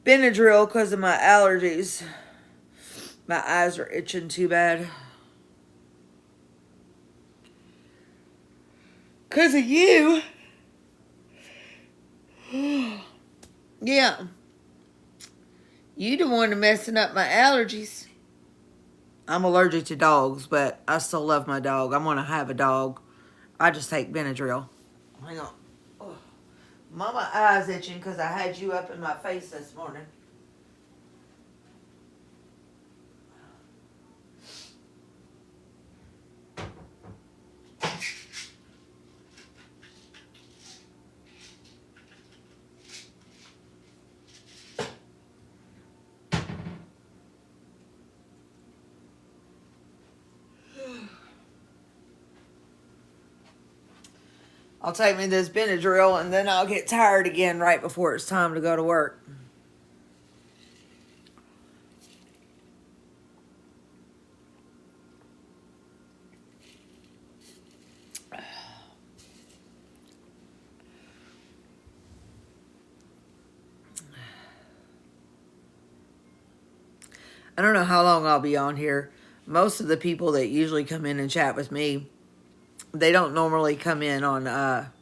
Benadryl because of my allergies. My eyes are itching too bad. Because of you. Yeah. You the one messing up my allergies. I'm allergic to dogs, but I still love my dog. I'm going to have a dog. I just take Benadryl. Hang on. Oh. Mama eyes itching because I had you up in my face this morning. I'll take me this Benadryl and then I'll get tired again right before it's time to go to work. I don't know how long I'll be on here. Most of the people that usually come in and chat with me, they don't normally come in on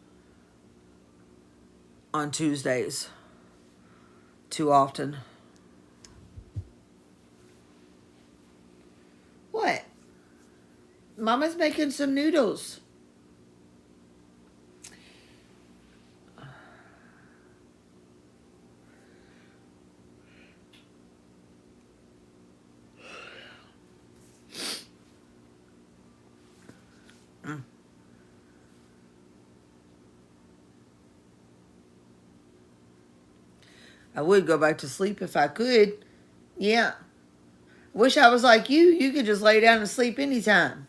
Tuesdays too often. What? Mama's making some noodles. I would go back to sleep if I could. Yeah. Wish I was like you. You could just lay down and sleep anytime.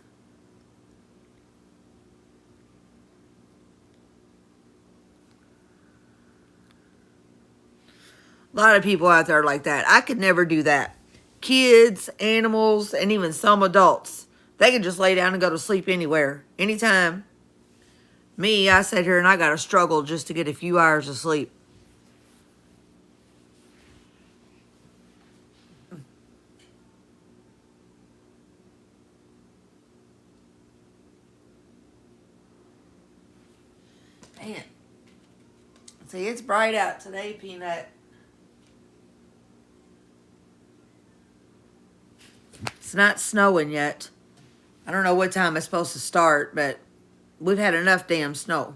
A lot of people out there like that. I could never do that. Kids, animals, and even some adults, they can just lay down and go to sleep anywhere, anytime. Me, I sit here and I got to struggle just to get a few hours of sleep. Man. See, it's bright out today, Peanut. It's not snowing yet. I don't know what time it's supposed to start, but we've had enough damn snow.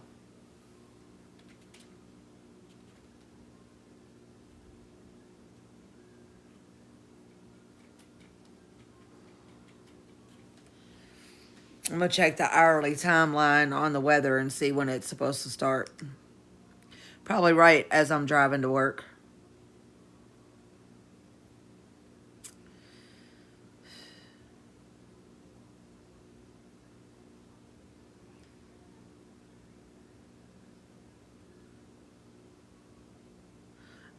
I'm going to check the hourly timeline on the weather and see when it's supposed to start. Probably right as I'm driving to work.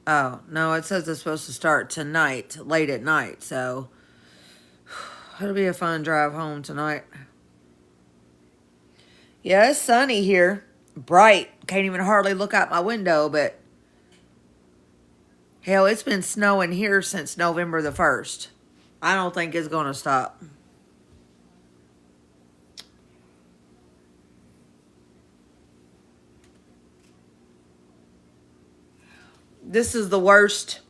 Oh, no, it says it's supposed to start tonight, late at night, so it'll be a fun drive home tonight. Yeah, it's sunny here. Bright. Can't even hardly look out my window, but hell, it's been snowing here since November the 1st. I don't think it's going to stop. This is the worst,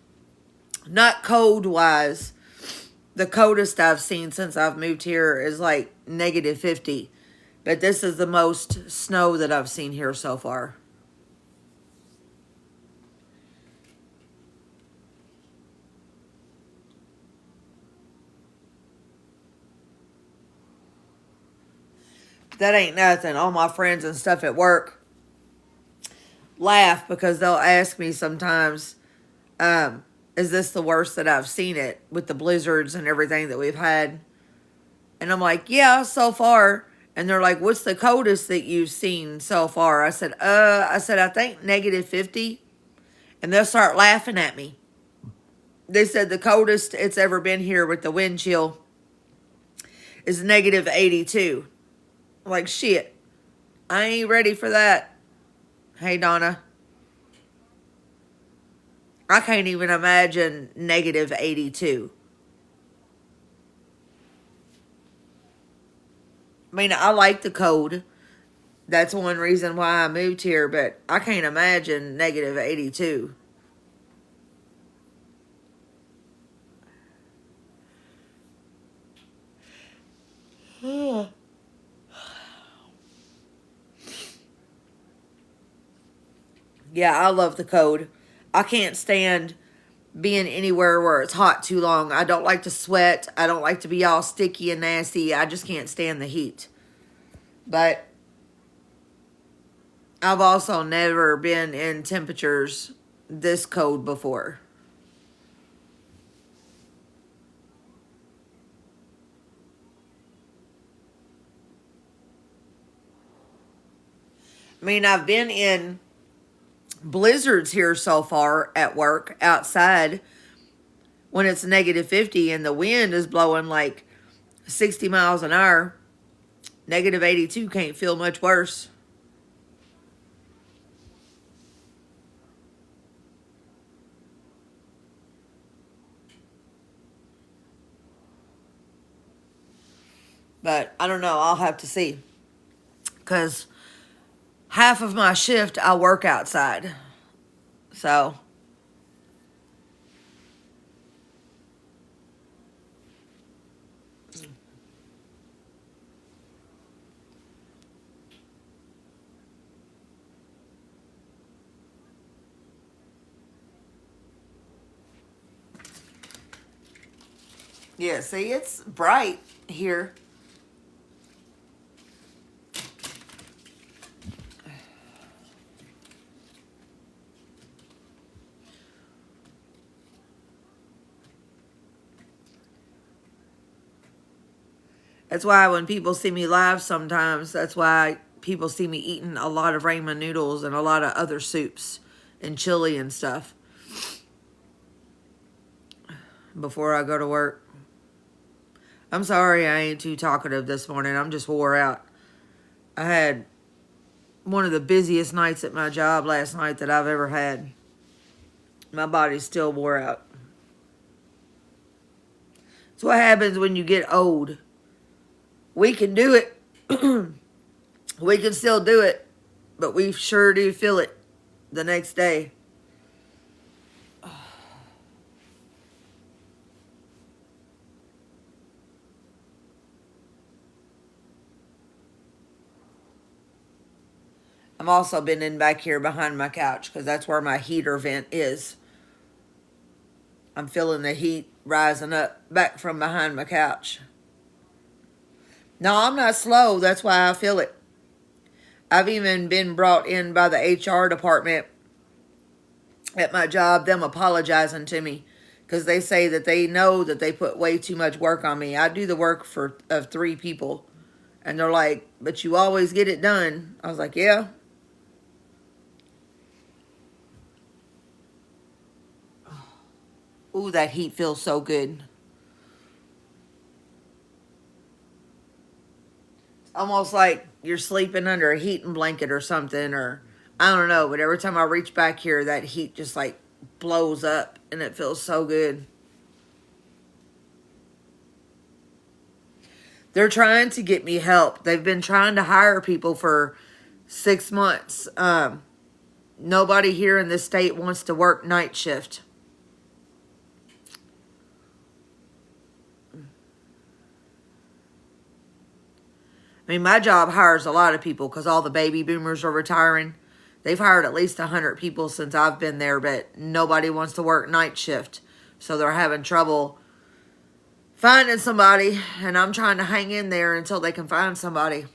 not cold-wise. The coldest I've seen since I've moved here is like -50. But this is the most snow that I've seen here so far. That ain't nothing. All my friends and stuff at work laugh because they'll ask me sometimes, is this the worst that I've seen it with the blizzards and everything that we've had? And I'm like, yeah, so far. And they're like, what's the coldest that you've seen so far? I said, I think -50. And they'll start laughing at me. They said the coldest it's ever been here with the wind chill is -82. I'm like, shit, I ain't ready for that. Hey, Donna. I can't even imagine negative 82. I mean, I like the cold. That's one reason why I moved here, but I can't imagine negative 82. Yeah, I love the cold. I can't stand being anywhere where it's hot too long. I don't like to sweat. I don't like to be all sticky and nasty. I just can't stand the heat. But I've also never been in temperatures this cold before. I mean, I've been in blizzards here so far at work outside when it's negative 50 and the wind is blowing like 60 miles an hour. Negative 82 can't feel much worse. But I don't know. I'll have to see. Because half of my shift I work outside. So, yeah, see, it's bright here. That's why when people see me live sometimes, that's why people see me eating a lot of ramen noodles and a lot of other soups and chili and stuff before I go to work. I'm sorry I ain't too talkative this morning. I'm just wore out. I had one of the busiest nights at my job last night that I've ever had. My body's still wore out. It's what happens when you get old. We can do it. We can still do it. But we sure do feel it the next day. I'm also been in back here behind my couch because that's where my heater vent is. I'm feeling the heat rising up back from behind my couch. No, I'm not slow. That's why I feel it. I've even been brought in by the HR department at my job, them apologizing to me because they say that they know that they put way too much work on me. I do the work of 3 people. And they're like, but you always get it done. I was like, yeah. Ooh, that heat feels so good. It's almost like you're sleeping under a heating blanket or something, or I don't know. But every time I reach back here, that heat just like blows up and it feels so good. They're trying to get me help. They've been trying to hire people for 6 months. Nobody here in this state wants to work night shift. I mean, my job hires a lot of people because all the baby boomers are retiring. They've hired at least 100 people since I've been there, but nobody wants to work night shift. So they're having trouble finding somebody, and I'm trying to hang in there until they can find somebody.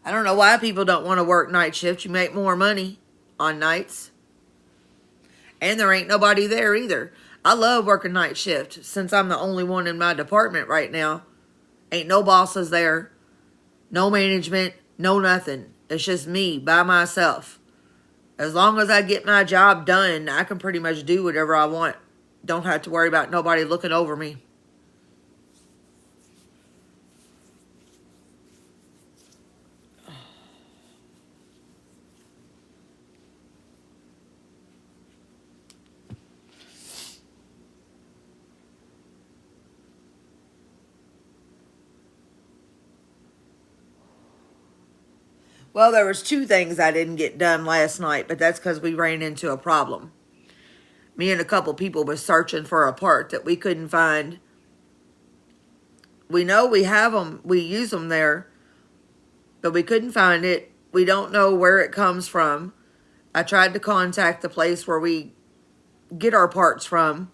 I don't know why people don't want to work night shift. You make more money on nights. And there ain't nobody there either. I love working night shift since I'm the only one in my department right now. Ain't no bosses there. No management. No nothing. It's just me by myself. As long as I get my job done, I can pretty much do whatever I want. Don't have to worry about nobody looking over me. Well, there was two things I didn't get done last night, but that's because we ran into a problem. Me and a couple people was searching for a part that we couldn't find. We know we have them, we use them there, but we couldn't find it. We don't know where it comes from. I tried to contact the place where we get our parts from,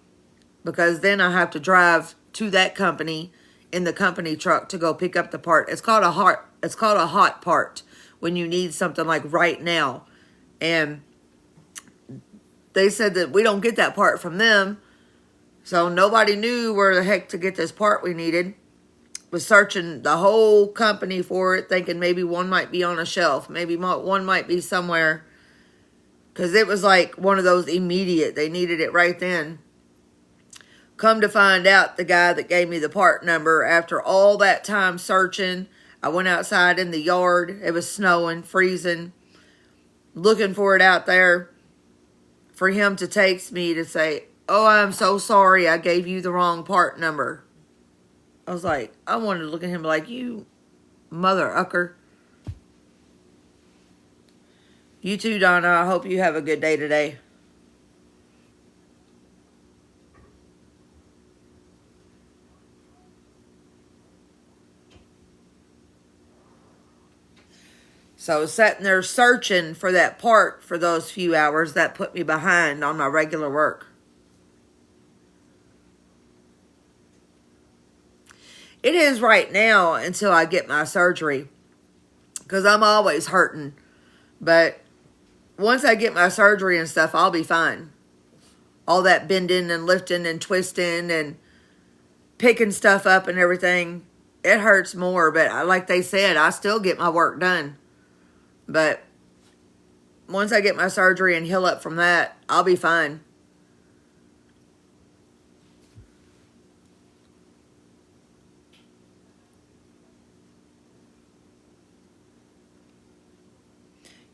because then I have to drive to that company in the company truck to go pick up the part. It's called a hot part when you need something like right now. And they said that we don't get that part from them. So nobody knew where the heck to get this part we needed. Was searching the whole company for it, thinking maybe one might be on a shelf. Maybe one might be somewhere. Because it was like one of those immediate. They needed it right then. Come to find out, the guy that gave me the part number, after all that time searching, I went outside in the yard. It was snowing, freezing, looking for it out there, for him to text me to say, "Oh, I'm so sorry, I gave you the wrong part number." I was like, I wanted to look at him like, "You mother ucker." You too, Donna. I hope you have a good day today. So sitting there searching for that part for those few hours, that put me behind on my regular work. It is right now until I get my surgery, because I'm always hurting. But once I get my surgery and stuff, I'll be fine. All that bending and lifting and twisting and picking stuff up and everything, it hurts more. But like they said, I still get my work done. But once I get my surgery and heal up from that, I'll be fine.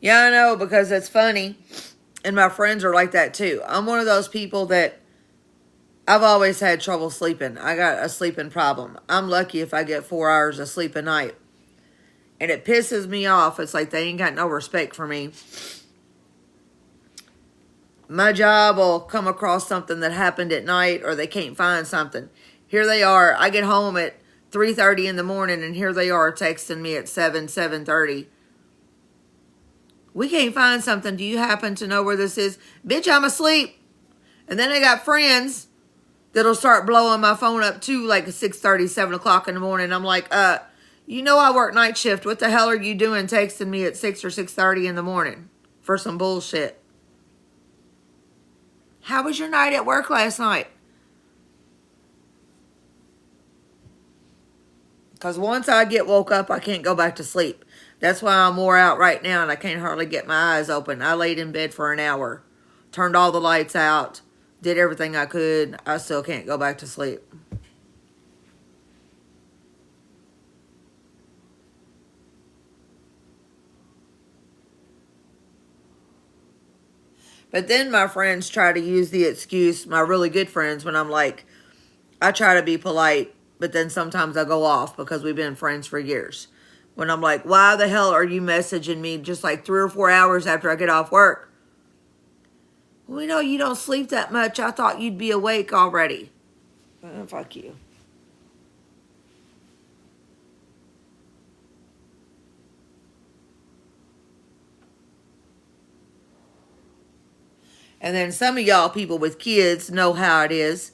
Yeah, I know, because it's funny. And my friends are like that too. I'm one of those people that I've always had trouble sleeping. I got a sleeping problem. I'm lucky if I get 4 hours of sleep a night. And it pisses me off. It's like they ain't got no respect for me. My job will come across something that happened at night, or they can't find something. Here they are. I get home at 3:30 in the morning, and here they are texting me at 7:30. "We can't find something. Do you happen to know where this is?" Bitch, I'm asleep. And then I got friends that'll start blowing my phone up too, like 6:30, 7 o'clock in the morning. I'm like, you know I work night shift. What the hell are you doing texting me at 6 or 6:30 in the morning for some bullshit? How was your night at work last night? Because once I get woke up, I can't go back to sleep. That's why I'm wore out right now and I can't hardly get my eyes open. I laid in bed for an hour, turned all the lights out, did everything I could. I still can't go back to sleep. But then my friends try to use the excuse, my really good friends, when I'm like, I try to be polite, but then sometimes I go off because we've been friends for years. When I'm like, "Why the hell are you messaging me just like 3 or 4 hours after I get off work?" "We know you don't sleep that much. I thought you'd be awake already." Fuck you. And then some of y'all people with kids know how it is.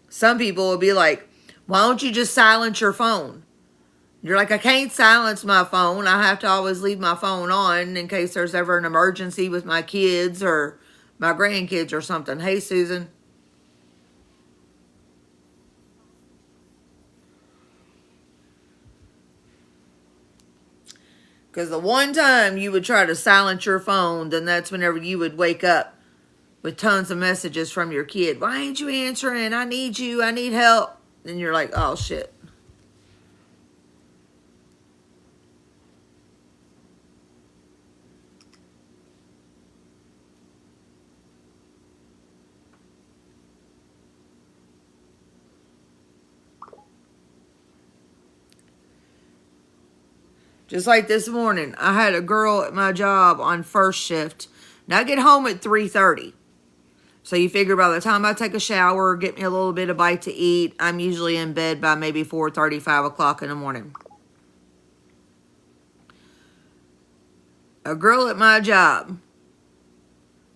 Some people will be like, "Why don't you just silence your phone?" You're like, "I can't silence my phone. I have to always leave my phone on in case there's ever an emergency with my kids or my grandkids or something." Hey, Susan. Because the one time you would try to silence your phone, then that's whenever you would wake up with tons of messages from your kid. "Why ain't you answering? I need you. I need help." And you're like, "Oh, shit." Just like this morning, I had a girl at my job on first shift. Now I get home at 3:30. So you figure by the time I take a shower, get me a little bit of bite to eat, I'm usually in bed by maybe 4:30, 5 o'clock in the morning. A girl at my job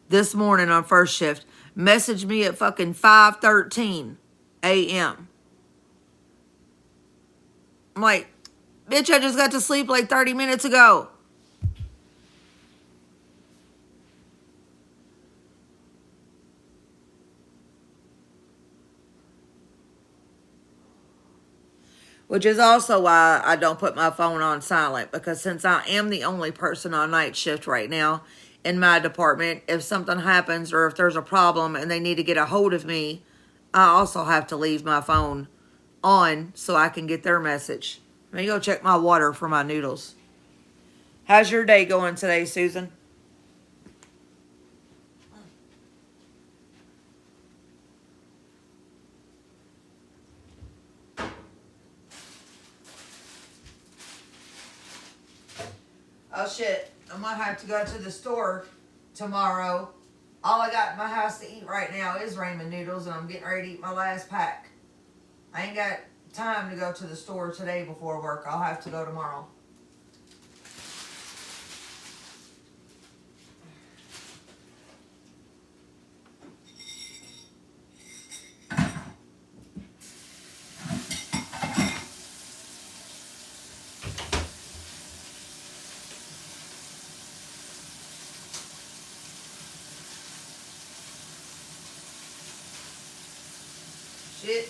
this morning on first shift messaged me at fucking 5:13 a.m. I'm like, bitch, I just got to sleep like 30 minutes ago. Which is also why I don't put my phone on silent, because since I am the only person on night shift right now in my department, if something happens or if there's a problem and they need to get a hold of me, I also have to leave my phone on so I can get their message. Let me go check my water for my noodles. How's your day going today, Susan? Oh shit, I might have to go to the store tomorrow. All I got in my house to eat right now is ramen noodles, and I'm getting ready to eat my last pack. I ain't got time to go to the store today before work. I'll have to go tomorrow. Shit.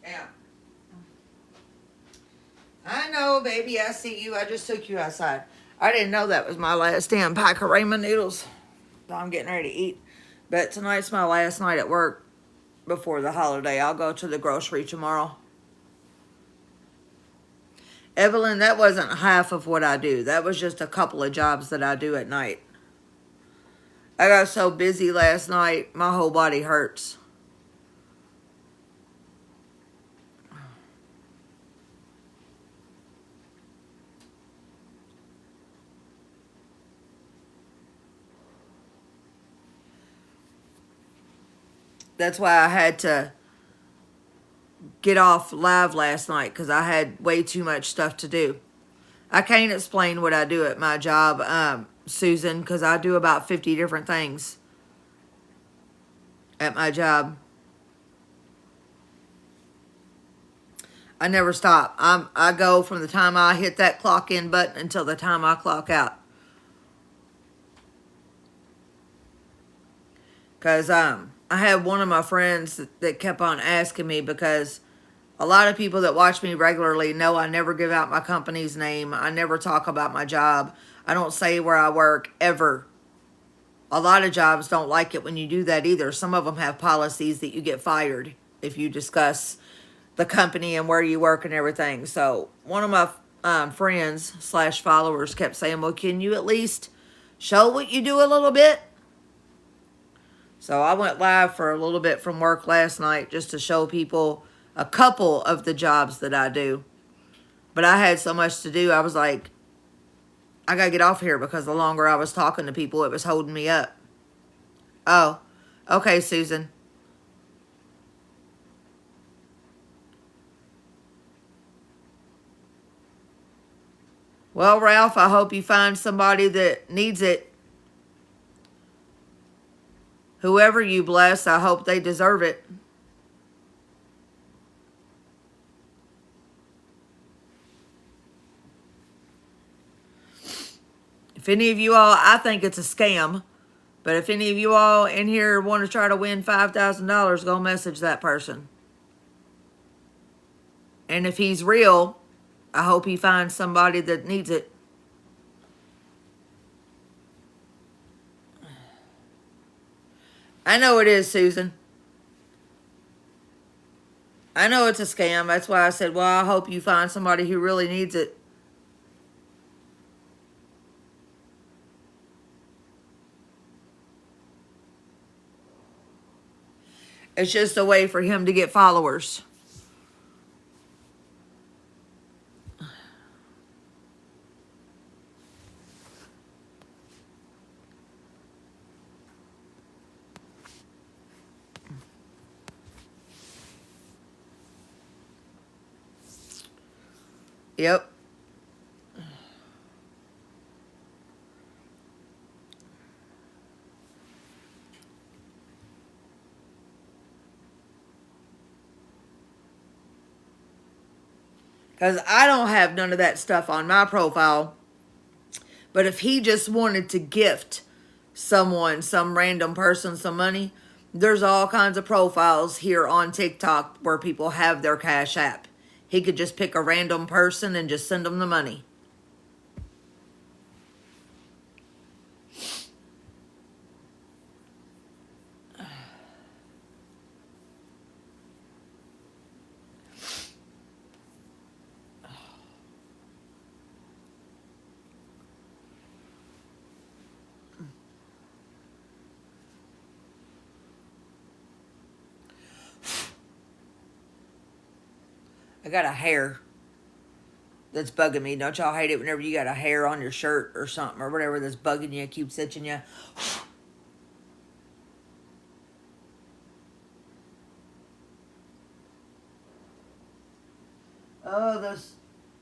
Yeah. I know, baby. I see you. I just took you outside. I didn't know that was my last damn pack of ramen noodles that I'm getting ready to eat. But tonight's my last night at work before the holiday. I'll go to the grocery tomorrow. Evelyn, that wasn't half of what I do. That was just a couple of jobs that I do at night. I got so busy last night, my whole body hurts. That's why I had to get off live last night, because I had way too much stuff to do. I can't explain what I do at my job, Susan, because I do about 50 different things at my job. I never stop. I go from the time I hit that clock in button until the time I clock out. Because I had one of my friends that kept on asking me, because a lot of people that watch me regularly know I never give out my company's name. I never talk about my job. I don't say where I work, ever. A lot of jobs don't like it when you do that either. Some of them have policies that you get fired if you discuss the company and where you work and everything. So one of my friends / followers kept saying, well, can you at least show what you do a little bit? So I went live for a little bit from work last night just to show people a couple of the jobs that I do. But I had so much to do, I was like, I gotta get off here, because the longer I was talking to people, it was holding me up. Oh, okay, Susan. Well, Ralph, I hope you find somebody that needs it. Whoever you bless, I hope they deserve it. If any of you all, I think it's a scam, but if any of you all in here want to try to win $5,000, go message that person. And if he's real, I hope he finds somebody that needs it. I know it is, Susan. I know it's a scam. That's why I said, well, I hope you find somebody who really needs it. It's just a way for him to get followers. Yep. Because I don't have none of that stuff on my profile. But if he just wanted to gift someone, some random person, some money, there's all kinds of profiles here on TikTok where people have their Cash App. He could just pick a random person and just send them the money. I got a hair that's bugging me. Don't y'all hate it whenever you got a hair on your shirt or something or whatever that's bugging you, keeps itching you? Oh,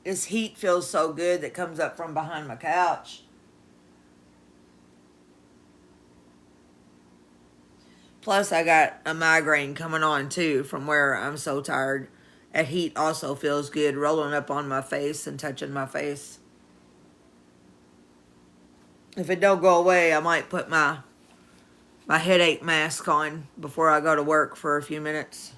this heat feels so good that comes up from behind my couch. Plus, I got a migraine coming on too from where I'm so tired. That heat also feels good rolling up on my face and touching my face. If it don't go away, I might put my headache mask on before I go to work for a few minutes.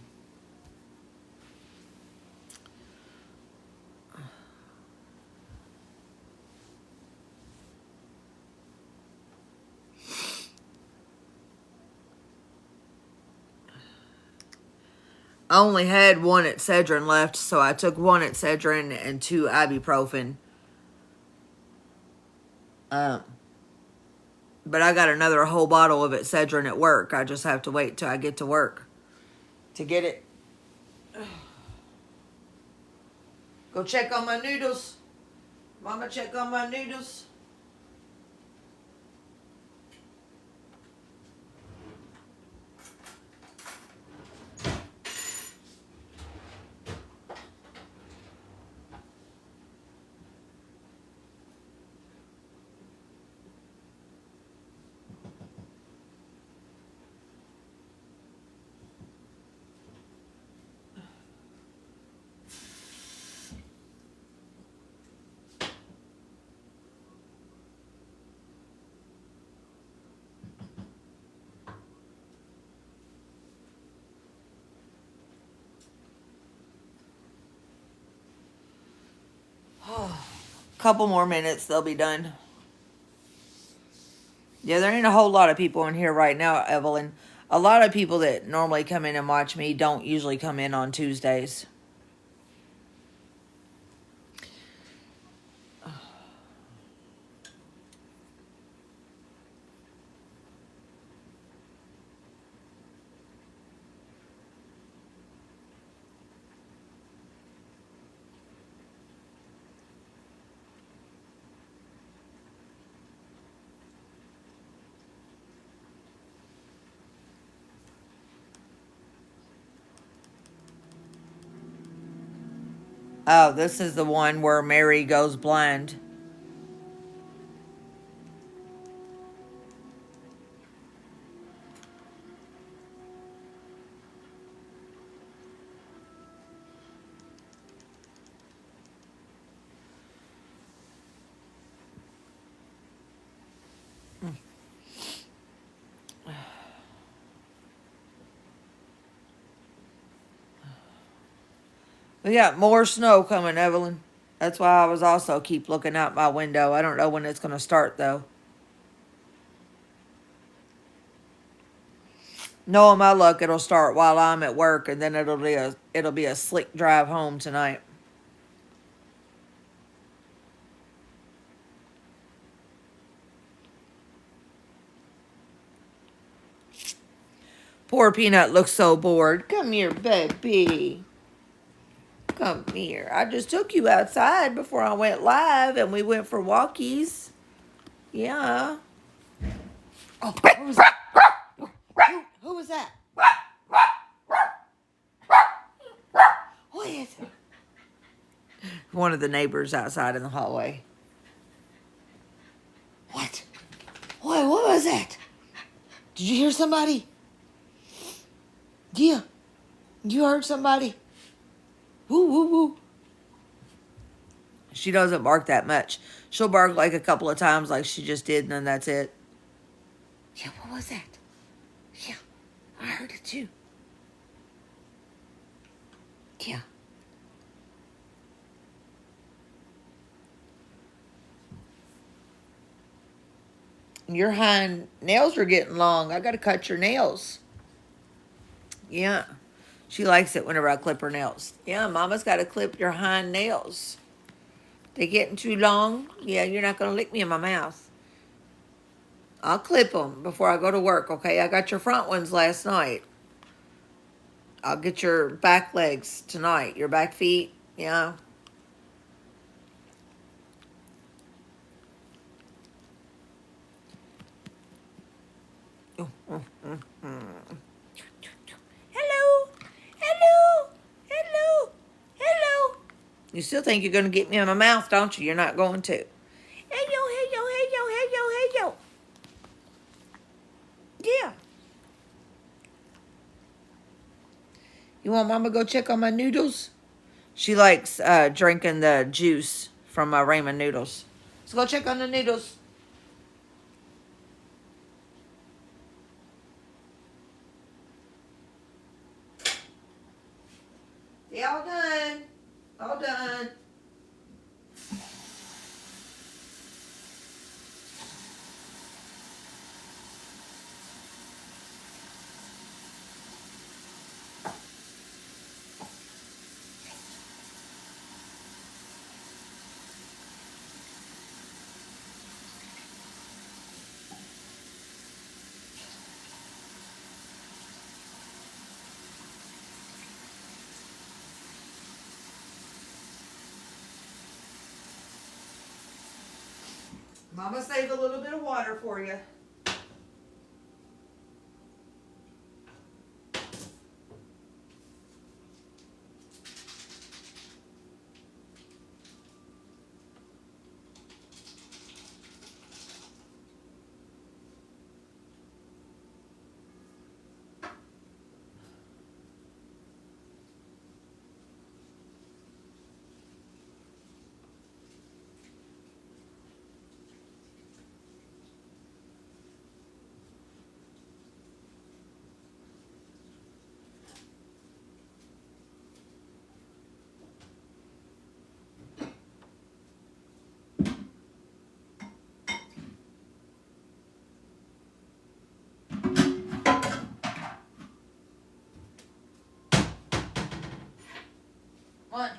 I only had one Excedrin left, so I took one Excedrin and 2 ibuprofen. But I got another whole bottle of Excedrin at work. I just have to wait till I get to work to get it. Go check on my noodles. Mama, check on my noodles. Couple more minutes, they'll be done. Yeah, there ain't a whole lot of people in here right now, Evelyn. A lot of people that normally come in and watch me don't usually come in on Tuesdays. Oh, this is the one where Mary goes blind. We got more snow coming, Evelyn. That's why I was also keep looking out my window. I don't know when it's going to start, though. Knowing my luck, it'll start while I'm at work, and then it'll be a slick drive home tonight. Poor Peanut looks so bored. Come here, baby. Come here. I just took you outside before I went live, and we went for walkies. Yeah. Oh, who was that? Who was that? What is it? One of the neighbors outside in the hallway. What? What was that? Did you hear somebody? Yeah. You heard somebody? Woo, woo, woo. She doesn't bark that much. She'll bark like a couple of times like she just did, and then that's it. Yeah, what was that? Yeah, I heard it too. Yeah. Your hind nails are getting long. I got to cut your nails. Yeah. She likes it whenever I clip her nails. Yeah, Mama's got to clip your hind nails. They getting too long? Yeah, you're not going to lick me in my mouth. I'll clip them before I go to work, okay? I got your front ones last night. I'll get your back legs tonight. Your back feet, yeah. Hello, hello, hello, hello. You still think you're going to get me in my mouth, don't you? You're not going to. Hello, hello, hello, hello, hello. Yeah. You want Mama to go check on my noodles? She likes drinking the juice from my ramen noodles. So go check on the noodles. They all done. All done. Mama saved a little bit of water for you. One.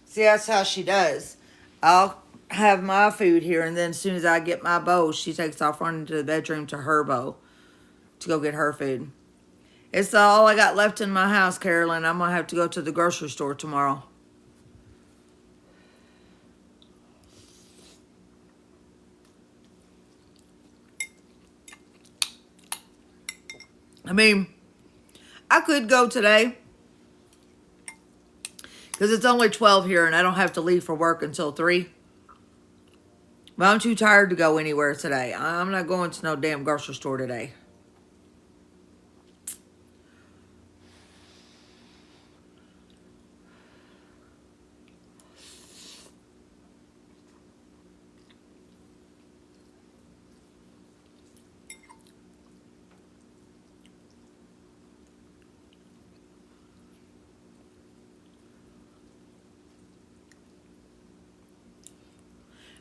See, that's how she does. I'll have my food here, and then as soon as I get my bowl, she takes off running to the bedroom to her bowl to go get her food. It's all I got left in my house, Carolyn. I'm going to have to go to the grocery store tomorrow. I mean, I could go today because it's only 12 here and I don't have to leave for work until 3. But I'm too tired to go anywhere today. I'm not going to no damn grocery store today.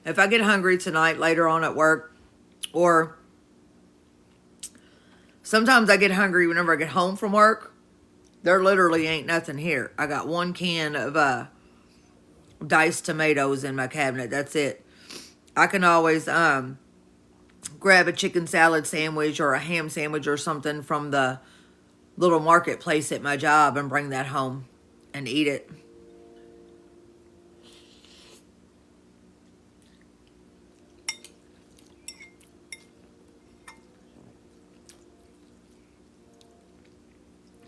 If I get hungry tonight later on at work, or sometimes I get hungry whenever I get home from work, there literally ain't nothing here. I got one can of diced tomatoes in my cabinet. That's it. I can always grab a chicken salad sandwich or a ham sandwich or something from the little marketplace at my job and bring that home and eat it.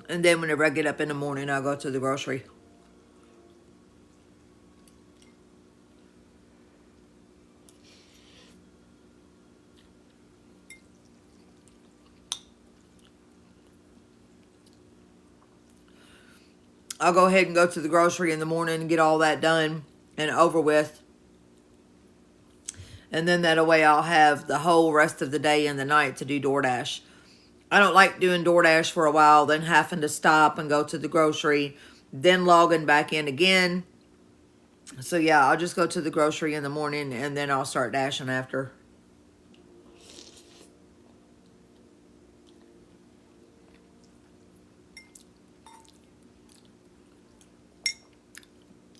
And then whenever I get up in the morning, I'll go to the grocery. I'll go ahead and go to the grocery in the morning and get all that done and over with. And then that way I'll have the whole rest of the day and the night to do DoorDash. I don't like doing DoorDash for a while, then having to stop and go to the grocery, then logging back in again. So yeah, I'll just go to the grocery in the morning and then I'll start dashing after.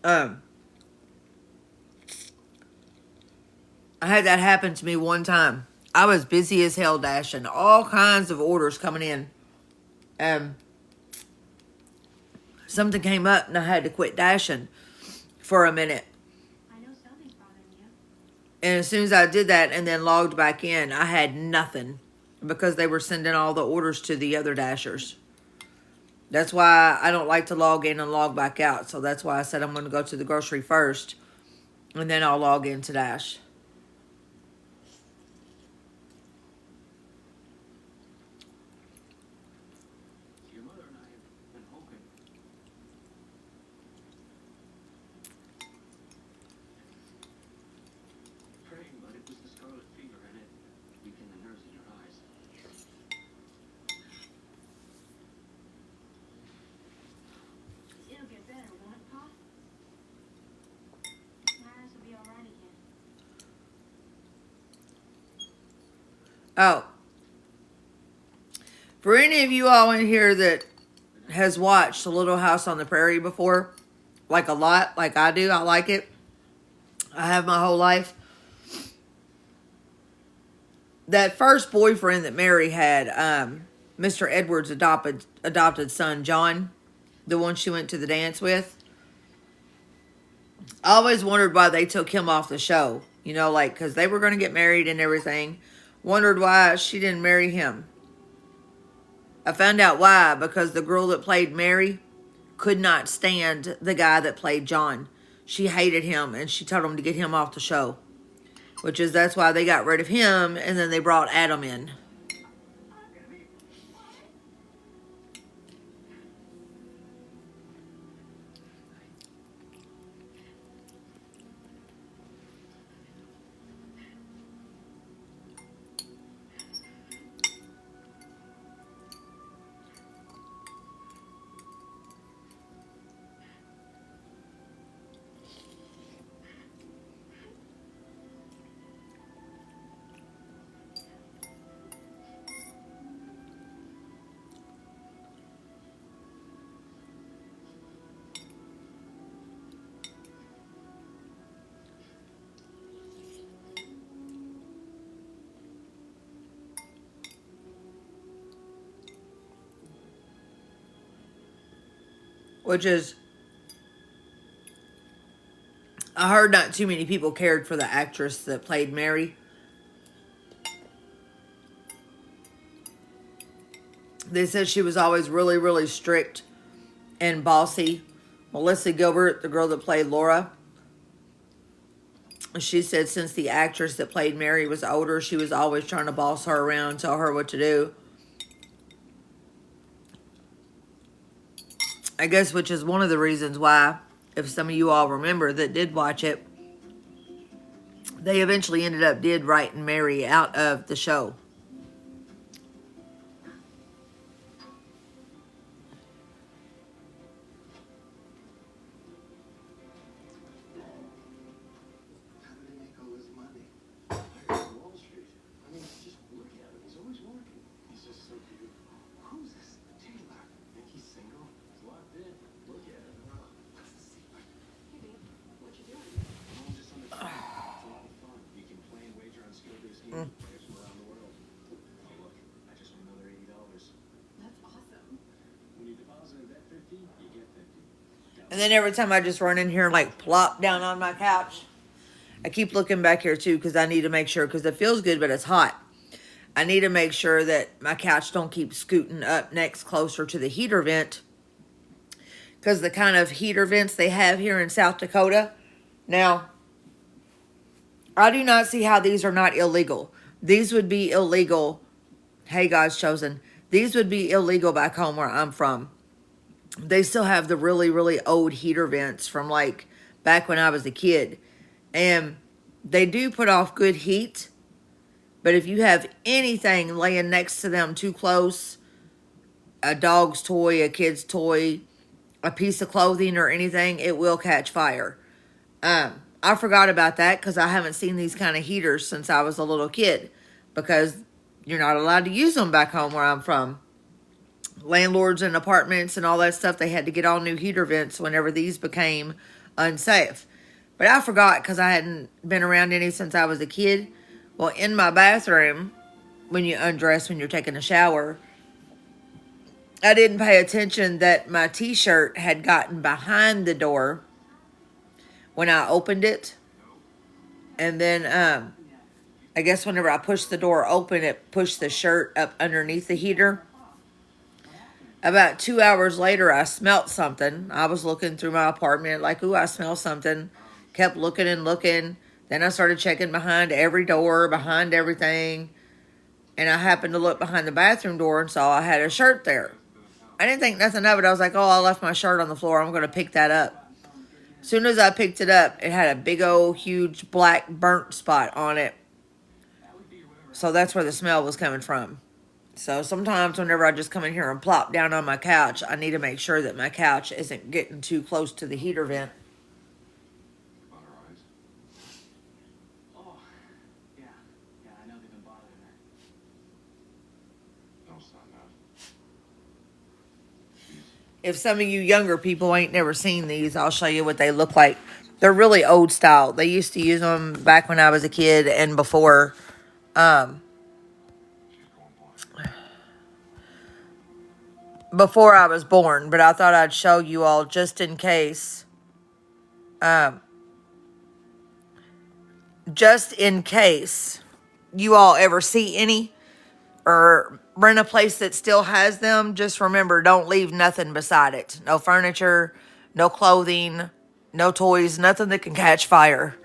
I had that happen to me one time. I was busy as hell dashing, all kinds of orders coming in. Something came up and I had to quit dashing for a minute. I know something's bothering you. And as soon as I did that and then logged back in, I had nothing because they were sending all the orders to the other dashers. That's why I don't like to log in and log back out. So that's why I said I'm going to go to the grocery first and then I'll log in to dash. Your mother and I have been hoping. Praying, but it was the scarlet fever and it weakened the nerves in your eyes. It'll get better, won't it, Pa? My eyes will be all right again. Oh, for any of you all in here that has watched A Little House on the Prairie before, like a lot, like I do, I like it. I have my whole life. That first boyfriend that Mary had, Mr. Edwards' adopted son, John, the one she went to the dance with, I always wondered why they took him off the show. You know, like, because they were going to get married and everything. Wondered why she didn't marry him. I found out why, because the girl that played Mary could not stand the guy that played John. She hated him, and she told him to get him off the show. That's why they got rid of him, and then they brought Adam in. I heard not too many people cared for the actress that played Mary. They said she was always really, really strict and bossy. Melissa Gilbert, the girl that played Laura, she said since the actress that played Mary was older, she was always trying to boss her around, tell her what to do. I guess which is one of the reasons why, if some of you all remember that did watch it, they eventually ended up writing Mary out of the show. And then every time I just run in here and like plop down on my couch, I keep looking back here too because I need to make sure, because it feels good, but it's hot. I need to make sure that my couch don't keep scooting up next closer to the heater vent, because the kind of heater vents they have here in South Dakota. Now, I do not see how these are not illegal. These would be illegal. Hey, God's chosen. These would be illegal back home where I'm from. They still have the really, really old heater vents from like back when I was a kid. And they do put off good heat. But if you have anything laying next to them too close, a dog's toy, a kid's toy, a piece of clothing or anything, it will catch fire. I forgot about that because I haven't seen these kind of heaters since I was a little kid, because you're not allowed to use them back home where I'm from. Landlords and apartments and all that stuff, they had to get all new heater vents whenever these became unsafe. But I forgot because I hadn't been around any since I was a kid. Well, in my bathroom, when you undress when you're taking a shower, I didn't pay attention that my t-shirt had gotten behind the door when I opened it. And then I guess whenever I pushed the door open, it pushed the shirt up underneath the heater. About 2 hours later, I smelt something. I was looking through my apartment like, ooh, I smell something. Kept looking and looking. Then I started checking behind every door, behind everything. And I happened to look behind the bathroom door and saw I had a shirt there. I didn't think nothing of it. I was like, oh, I left my shirt on the floor. I'm going to pick that up. As soon as I picked it up, it had a big old huge black burnt spot on it. So that's where the smell was coming from. So sometimes whenever I just come in here and plop down on my couch, I need to make sure that my couch isn't getting too close to the heater vent. About her eyes? Oh, yeah. Yeah, I know they've been bothering her. No, it's not enough. If some of you younger people ain't never seen these, I'll show you what they look like. They're really old style. They used to use them back when I was a kid and before before I was born, but I thought I'd show you all just in case. Just in case you all ever see any or rent a place that still has them, just remember, don't leave nothing beside it. No furniture, no clothing, no toys, nothing that can catch fire.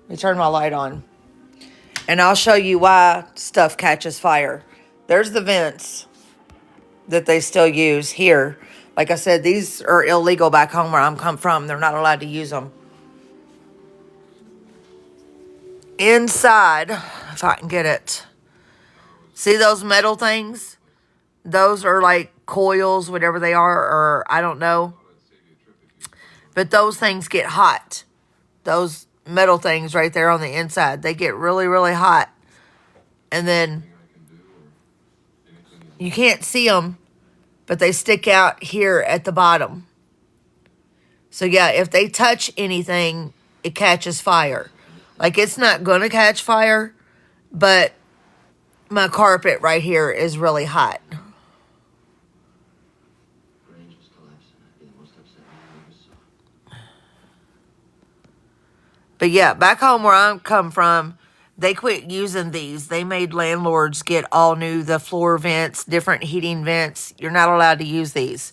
Let me turn my light on. And I'll show you why stuff catches fire. There's the vents that they still use here. Like I said, these are illegal back home where I'm come from. They're not allowed to use them. Inside, if I can get it. See those metal things? Those are like coils, whatever they are, or I don't know. But those things get hot. Those metal things right there on the inside, they get really, really hot. And then you can't see them, but they stick out here at the bottom. So yeah, if they touch anything, it catches fire. Like, it's not going to catch fire, but my carpet right here is really hot. Range was collapsing. I'd be the most upset man I ever saw. But yeah, back home where I come from, they quit using these. They made landlords get all new, the floor vents, different heating vents. You're not allowed to use these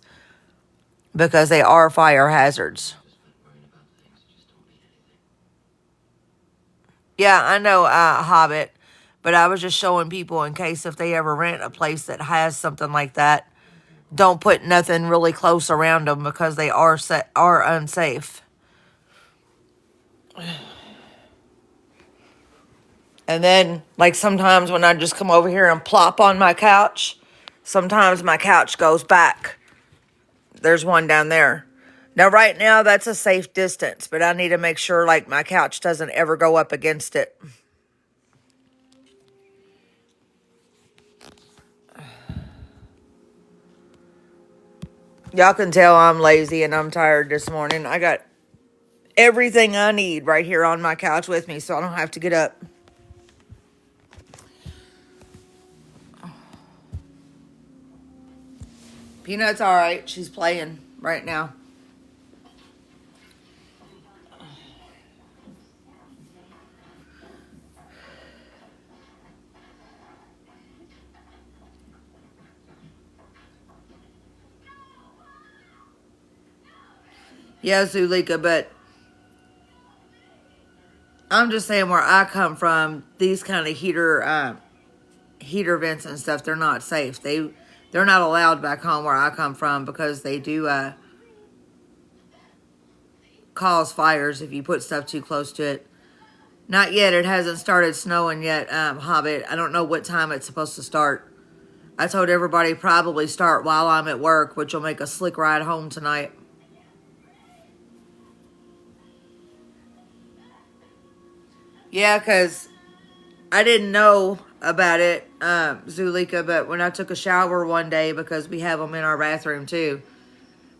because they are fire hazards. Just been worrying about things that just don't mean anything. Yeah, I know, Hobbit, but I was just showing people in case if they ever rent a place that has something like that, don't put nothing really close around them because they are unsafe. And then, like, sometimes when I just come over here and plop on my couch, sometimes my couch goes back. There's one down there. Now, right now, that's a safe distance, but I need to make sure, like, my couch doesn't ever go up against it. Y'all can tell I'm lazy and I'm tired this morning. I got everything I need right here on my couch with me, so I don't have to get up. Peanut's all right. She's playing right now. Yeah, Zulika, but I'm just saying where I come from, these kind of heater vents and stuff, they're not safe. They're not allowed back home where I come from because they do cause fires if you put stuff too close to it. Not yet. It hasn't started snowing yet, Hobbit. I don't know what time it's supposed to start. I told everybody probably start while I'm at work, which will make a slick ride home tonight. Yeah, because I didn't know about it, Zulika, but when I took a shower one day, because we have them in our bathroom too,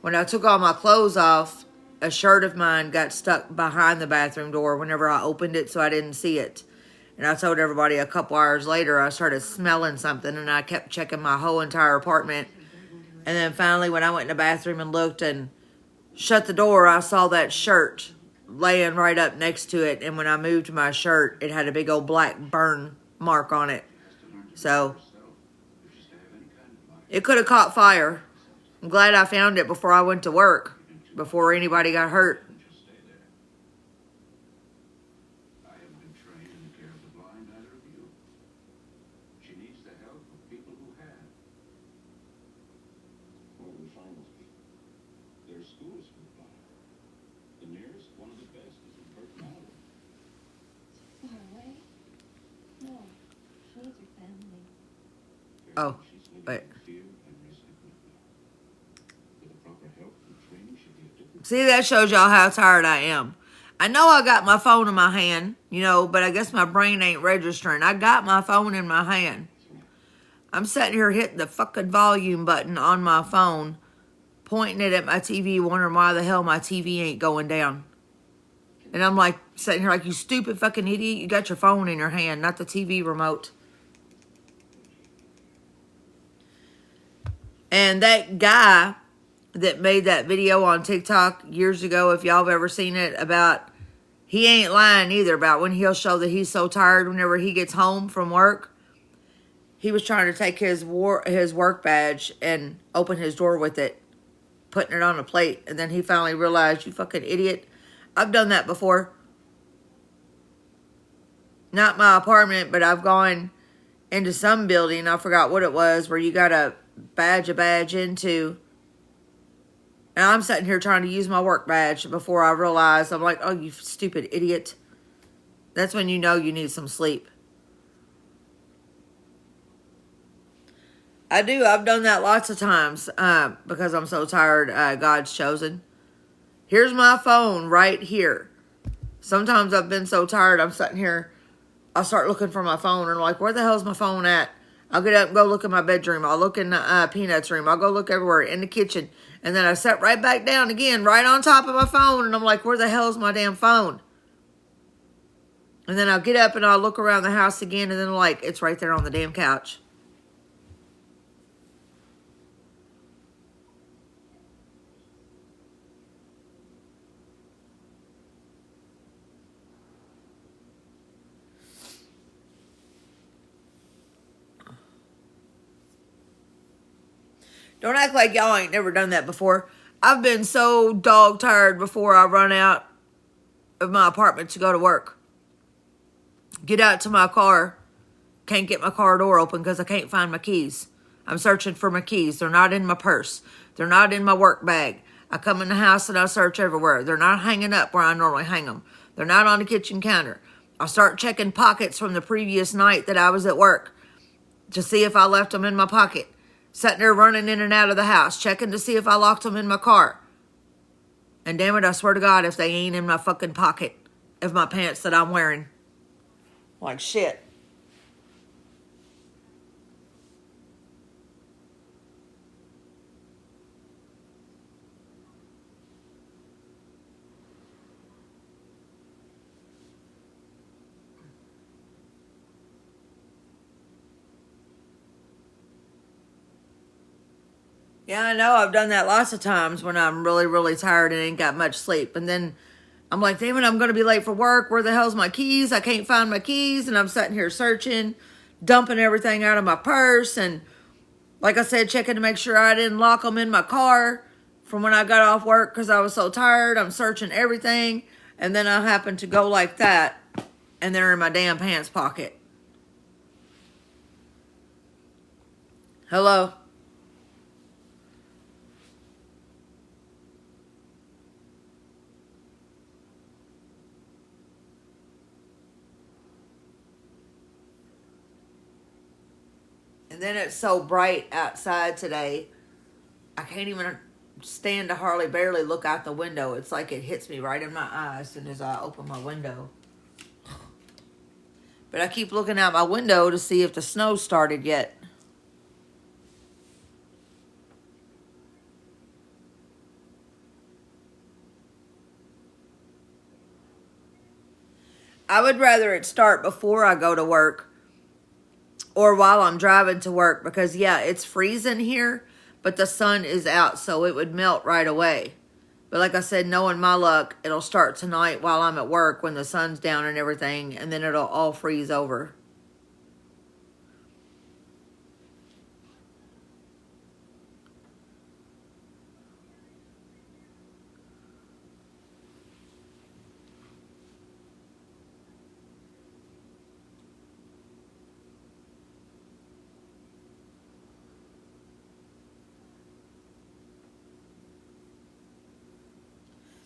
when I took all my clothes off, a shirt of mine got stuck behind the bathroom door whenever I opened it, so I didn't see it. And I told everybody a couple hours later, I started smelling something, and I kept checking my whole entire apartment. And then finally, when I went in the bathroom and looked and shut the door, I saw that shirt laying right up next to it. And when I moved my shirt, it had a big old black burn mark on it. So it could have caught fire. I'm glad I found it before I went to work, before anybody got hurt. Oh, wait. See, that shows y'all how tired I am. I know I got my phone in my hand, but I guess my brain ain't registering. I got my phone in my hand. I'm sitting here hitting the fucking volume button on my phone, pointing it at my TV, wondering why the hell my TV ain't going down. And I'm like, sitting here like, you stupid fucking idiot, you got your phone in your hand, not the TV remote. And that guy that made that video on TikTok years ago, if y'all have ever seen it, about, he ain't lying either, about when he'll show that he's so tired whenever he gets home from work. He was trying to take his work badge and open his door with it, putting it on a plate, and then he finally realized, you fucking idiot, I've done that before. Not my apartment, but I've gone into some building, I forgot what it was, where you got to badge a badge into. And I'm sitting here trying to use my work badge before I realize, I'm like, oh, you stupid idiot. That's when you know you need some sleep. I do. I've done that lots of times because I'm so tired. God's chosen. Here's my phone right here. Sometimes I've been so tired, I'm sitting here, I'll start looking for my phone, and I'm like, where the hell's my phone at? I'll get up and go look in my bedroom. I'll look in the Peanut's room. I'll go look everywhere, in the kitchen. And then I sit right back down again, right on top of my phone, and I'm like, where the hell's my damn phone? And then I'll get up and I'll look around the house again, and then I'm like, it's right there on the damn couch. Don't act like y'all ain't never done that before. I've been so dog tired before I run out of my apartment to go to work. Get out to my car. Can't get my car door open because I can't find my keys. I'm searching for my keys. They're not in my purse. They're not in my work bag. I come in the house and I search everywhere. They're not hanging up where I normally hang them. They're not on the kitchen counter. I start checking pockets from the previous night that I was at work to see if I left them in my pocket. Sitting there running in and out of the house, checking to see if I locked them in my car. And damn it, I swear to God, if they ain't in my fucking pocket of my pants that I'm wearing. Like shit. Yeah, I know. I've done that lots of times when I'm really, really tired and ain't got much sleep. And then I'm like, damn it, I'm going to be late for work. Where the hell's my keys? I can't find my keys. And I'm sitting here searching, dumping everything out of my purse. And like I said, checking to make sure I didn't lock them in my car from when I got off work because I was so tired. I'm searching everything. And then I happen to go like that. And they're in my damn pants pocket. Hello? And then it's so bright outside today, I can't even stand to hardly barely look out the window. It's like it hits me right in my eye as soon as I open my window. But I keep looking out my window to see if the snow started yet. I would rather it start before I go to work or while I'm driving to work because, yeah, it's freezing here, but the sun is out, so it would melt right away. But like I said, knowing my luck, it'll start tonight while I'm at work when the sun's down and everything, and then it'll all freeze over.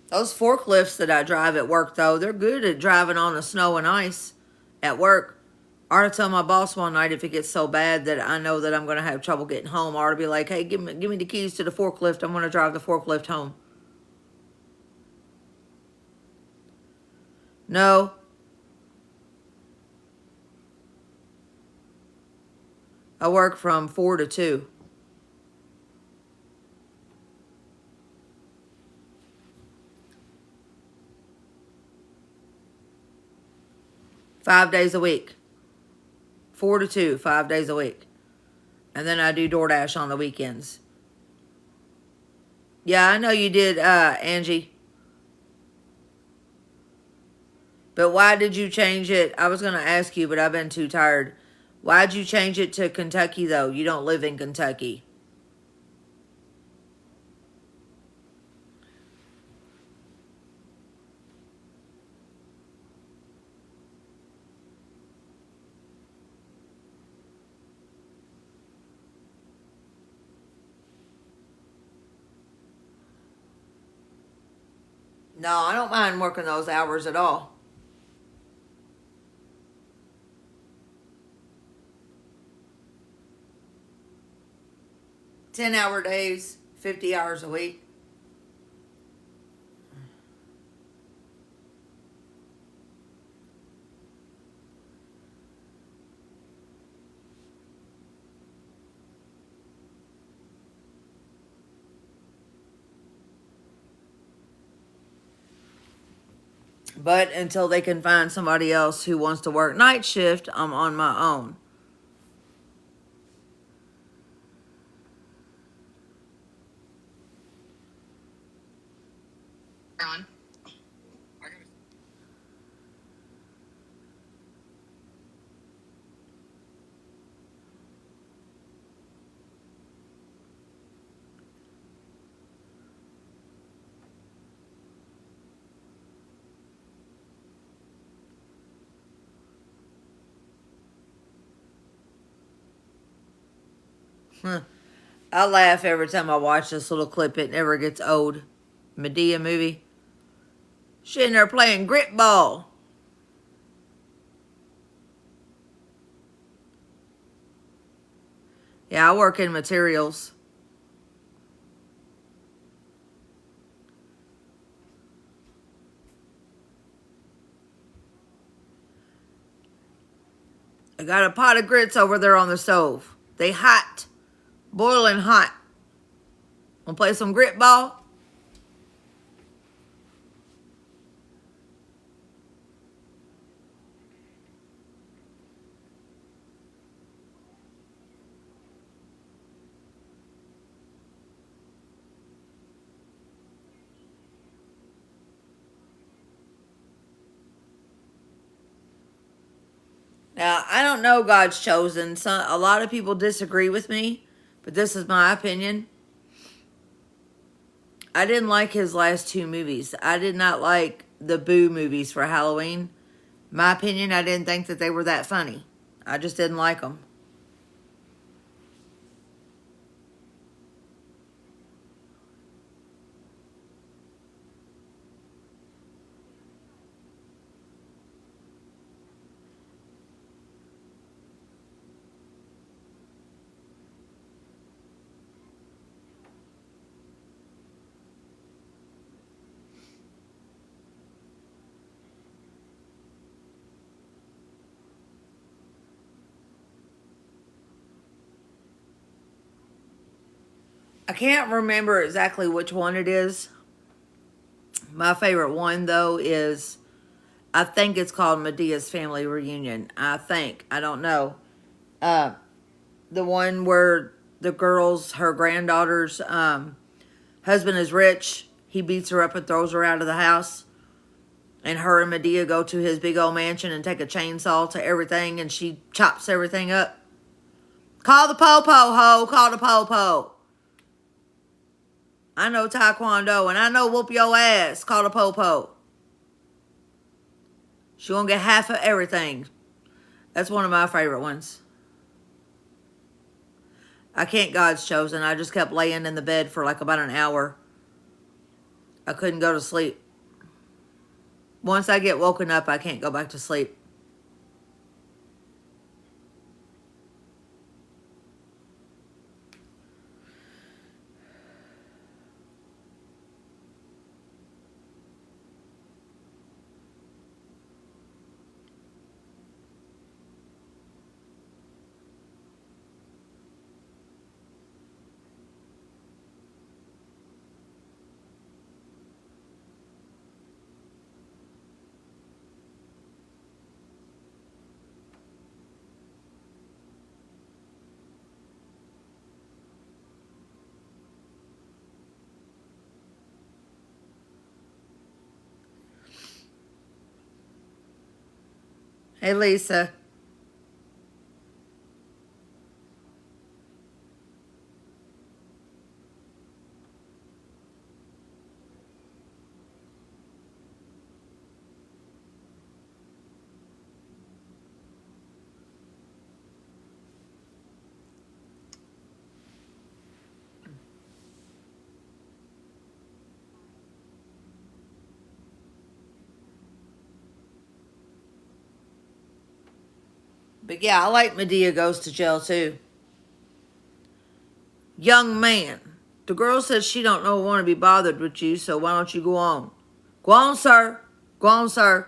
Those forklifts that I drive at work, though, they're good at driving on the snow and ice at work. I ought to tell my boss one night if it gets so bad that I know that I'm going to have trouble getting home. I ought to be like, hey, give me the keys to the forklift. I'm going to drive the forklift home. No. I work from 4 to 2. 5 days a week. 4 to 2, 5 days a week. And then I do DoorDash on the weekends. Yeah, I know you did, Angie. But why did you change it? I was going to ask you, but I've been too tired. Why'd you change it to Kentucky, though? You don't live in Kentucky. No, I don't mind working those hours at all. 10-hour days, 50 hours a week. But until they can find somebody else who wants to work night shift, I'm on my own. On. I laugh every time I watch this little clip. It never gets old. Medea movie. She in there playing grip ball. Yeah, I work in materials. I got a pot of grits over there on the stove. They hot. Boiling hot. Wanna play some grit ball? Now, I don't know God's chosen. A lot of people disagree with me, but this is my opinion. I didn't like his last two movies. I did not like the Boo movies for Halloween. My opinion, I didn't think that they were that funny. I just didn't like them. I can't remember exactly which one it is. My favorite one, though, is, I think it's called Medea's Family Reunion. I think. I don't know. Uh, the one where the girls, her granddaughter's husband is rich. He beats her up and throws her out of the house. And her and Medea go to his big old mansion and take a chainsaw to everything, and she chops everything up. Call the po-po, ho. Call the po-po. I know Taekwondo, and I know whoop your ass. Call the po-po. She gonna get half of everything. That's one of my favorite ones. I can't God's chosen. I just kept laying in the bed for like about an hour. I couldn't go to sleep. Once I get woken up, I can't go back to sleep. Hey, Lisa. But yeah, I like Medea Goes to Jail too. Young man. The girl says she don't know want to be bothered with you, so why don't you go on? Go on, sir. Go on, sir.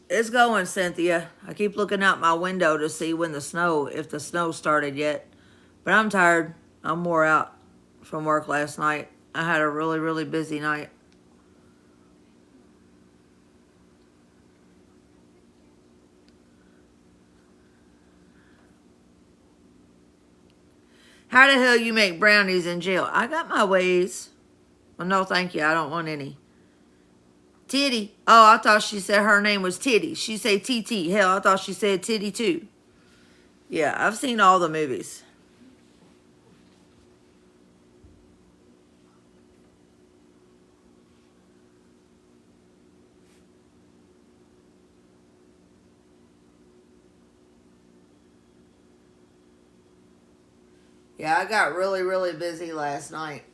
It's going, Cynthia. I keep looking out my window to see if the snow started yet. But I'm tired. I'm wore out from work last night. I had a really, really busy night. How the hell you make brownies in jail? I got my ways. Well, no, thank you. I don't want any. Titty. Oh, I thought she said her name was Titty. She said TT. Hell, I thought she said Titty too. Yeah, I've seen all the movies. Yeah, I got really, really busy last night.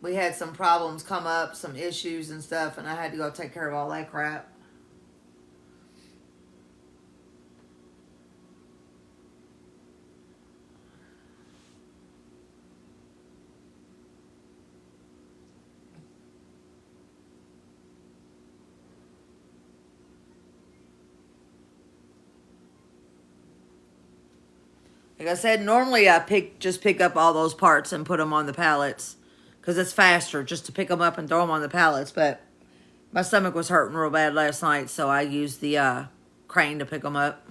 We had some problems come up, some issues and stuff, and I had to go take care of all that crap. Like I said, normally I just pick up all those parts and put them on the pallets because it's faster just to pick them up and throw them on the pallets. But my stomach was hurting real bad last night, so I used the crane to pick them up.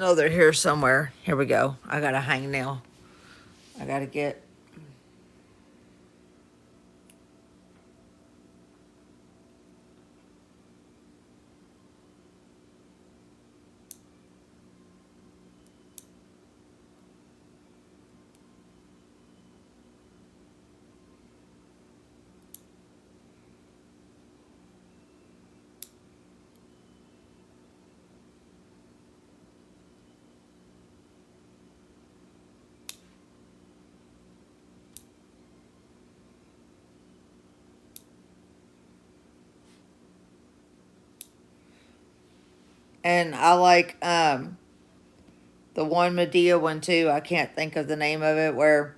know they're here somewhere. Here we go. I got a hangnail. I gotta get. And I like the one Medea one too. I can't think of the name of it. Where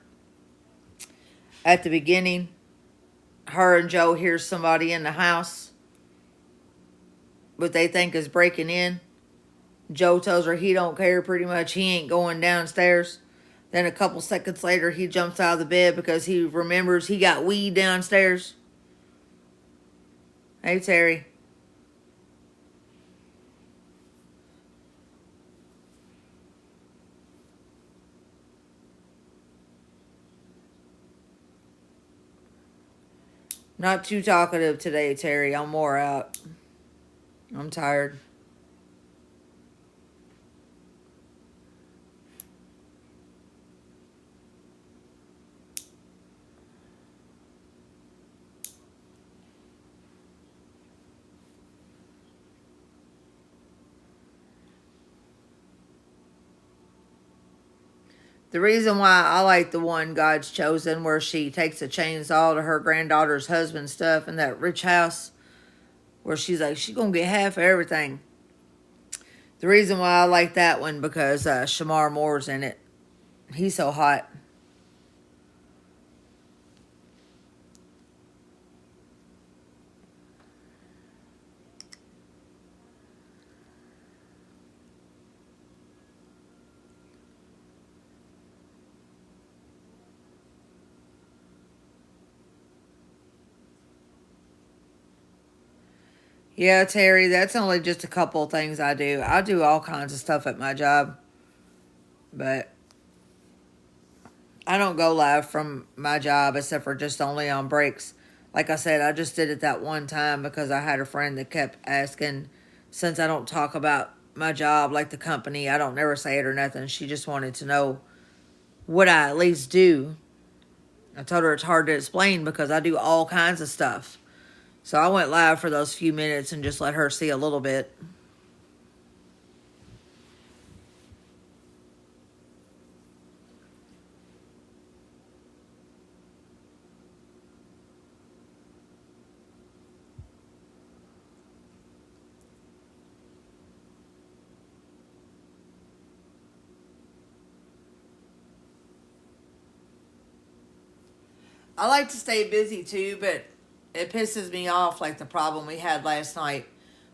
at the beginning, her and Joe hears somebody in the house, what they think is breaking in. Joe tells her he don't care pretty much. He ain't going downstairs. Then a couple seconds later, he jumps out of the bed because he remembers he got weed downstairs. Hey, Terry. Not too talkative today, Terry. I'm wore out. I'm tired. The reason why I like the one God's chosen, where she takes a chainsaw to her granddaughter's husband's stuff in that rich house, where she's like, she's going to get half of everything. The reason why I like that one, because Shamar Moore's in it. He's so hot. Yeah, Terry, that's only just a couple of things I do. I do all kinds of stuff at my job, but I don't go live from my job except for just only on breaks. Like I said, I just did it that one time because I had a friend that kept asking, since I don't talk about my job, like the company, I don't never say it or nothing. She just wanted to know what I at least do. I told her it's hard to explain because I do all kinds of stuff. So I went live for those few minutes and just let her see a little bit. I like to stay busy too, but it pisses me off like the problem we had last night.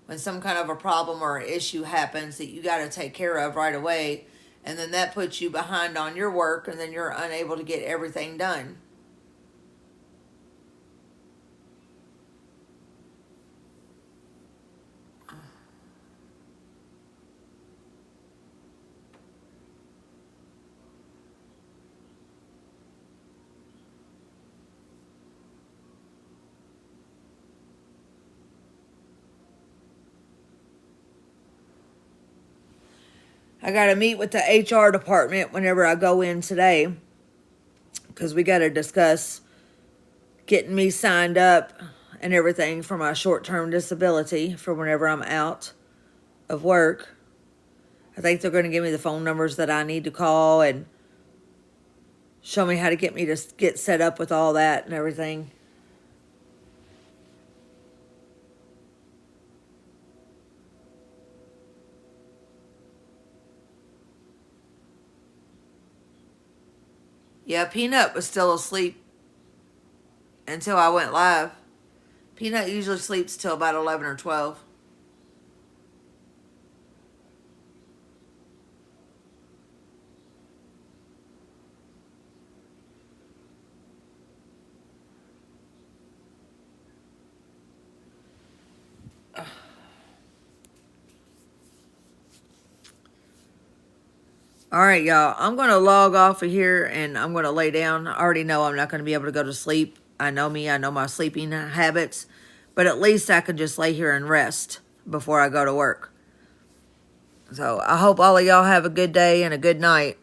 When some kind of a problem or issue happens that you got to take care of right away, and then that puts you behind on your work, and then you're unable to get everything done. I got to meet with the HR department whenever I go in today because we got to discuss getting me signed up and everything for my short-term disability for whenever I'm out of work. I think they're going to give me the phone numbers that I need to call and show me how to get me to get set up with all that and everything. Yeah, Peanut was still asleep until I went live. Peanut usually sleeps till about 11 or 12. All right, y'all. I'm going to log off of here and I'm going to lay down. I already know I'm not going to be able to go to sleep. I know me. I know my sleeping habits. But at least I can just lay here and rest before I go to work. So I hope all of y'all have a good day and a good night.